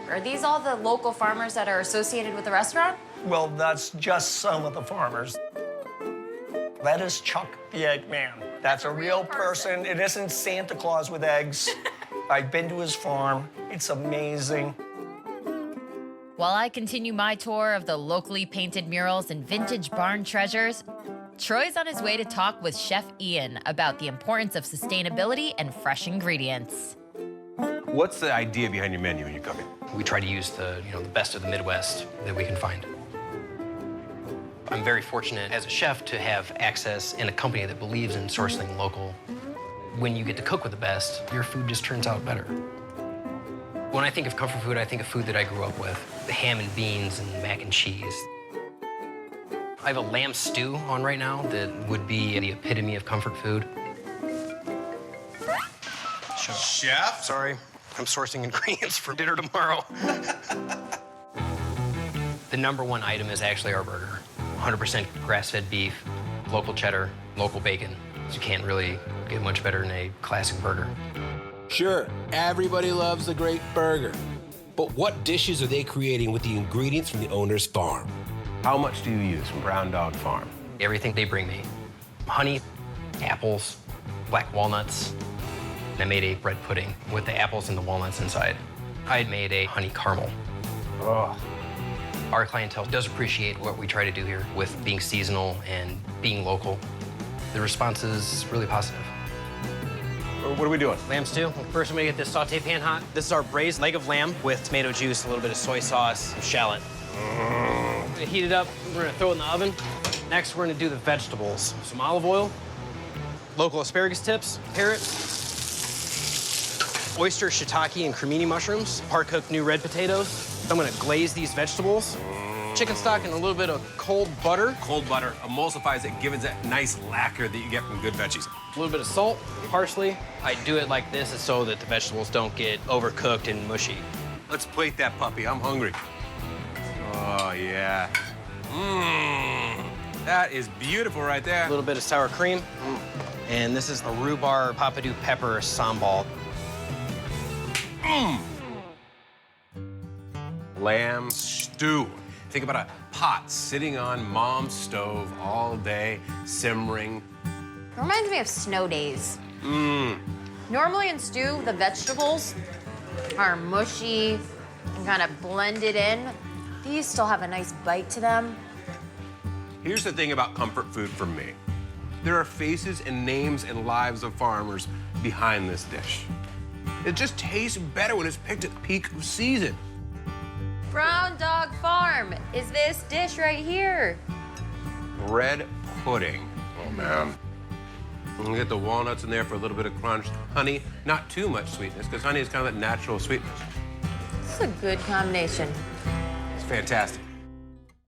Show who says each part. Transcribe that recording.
Speaker 1: Are these all the local farmers that are associated with the restaurant?
Speaker 2: Well, that's just some of the farmers. That is Chuck the Eggman. That's a real person. It isn't Santa Claus with eggs. I've been to his farm. It's amazing.
Speaker 3: While I continue my tour of the locally painted murals and vintage barn treasures, Troy's on his way to talk with Chef Ian about the importance of sustainability and fresh ingredients.
Speaker 4: What's the idea behind your menu when you're cooking?
Speaker 5: We try to use the best of the Midwest that we can find. I'm very fortunate as a chef to have access in a company that believes in sourcing local. When you get to cook with the best, your food just turns out better. When I think of comfort food, I think of food that I grew up with. The ham and beans and mac and cheese. I have a lamb stew on right now that would be the epitome of comfort food.
Speaker 4: Chef?
Speaker 5: Sorry, I'm sourcing ingredients for dinner tomorrow. The #1 item is actually our burger. 100% grass-fed beef, local cheddar, local bacon. You can't really get much better than a classic burger.
Speaker 6: Sure, everybody loves a great burger. But what dishes are they creating with the ingredients from the owner's farm?
Speaker 4: How much do you use from Brown Dog Farm?
Speaker 5: Everything they bring me. Honey, apples, black walnuts. And I made a bread pudding with the apples and the walnuts inside. I made a honey caramel.
Speaker 4: Oh.
Speaker 5: Our clientele does appreciate what we try to do here with being seasonal and being local. The response is really positive.
Speaker 4: What are we doing?
Speaker 5: Lamb stew. First, I'm gonna get this saute pan hot. This is our braised leg of lamb with tomato juice, a little bit of soy sauce, some shallot. We're gonna heat it up. We're gonna throw it in the oven. Next, we're gonna do the vegetables. Some olive oil, local asparagus tips, carrots, oyster, shiitake, and cremini mushrooms, par-cooked new red potatoes. I'm gonna glaze these vegetables. Chicken stock and a little bit of cold butter.
Speaker 4: Cold butter emulsifies it, gives it that nice lacquer that you get from good veggies.
Speaker 5: A little bit of salt, parsley. I do it like this so that the vegetables don't get overcooked and mushy.
Speaker 4: Let's plate that puppy. I'm hungry. Oh, yeah. Mmm. That is beautiful right there.
Speaker 5: A little bit of sour cream. And this is a rhubarb papadou pepper sambal.
Speaker 4: Mmm. Lamb stew. Think about a pot sitting on mom's stove all day, simmering.
Speaker 1: It reminds me of snow days.
Speaker 4: Mmm.
Speaker 1: Normally in stew, the vegetables are mushy and kind of blended in. These still have a nice bite to them.
Speaker 4: Here's the thing about comfort food for me. There are faces and names and lives of farmers behind this dish. It just tastes better when it's picked at the peak of season.
Speaker 1: Brown Dog Farm is this dish right here.
Speaker 4: Bread pudding. Oh, man. And get the walnuts in there for a little bit of crunch. Honey, not too much sweetness, because honey is kind of that natural sweetness.
Speaker 1: This is a good combination.
Speaker 4: It's fantastic.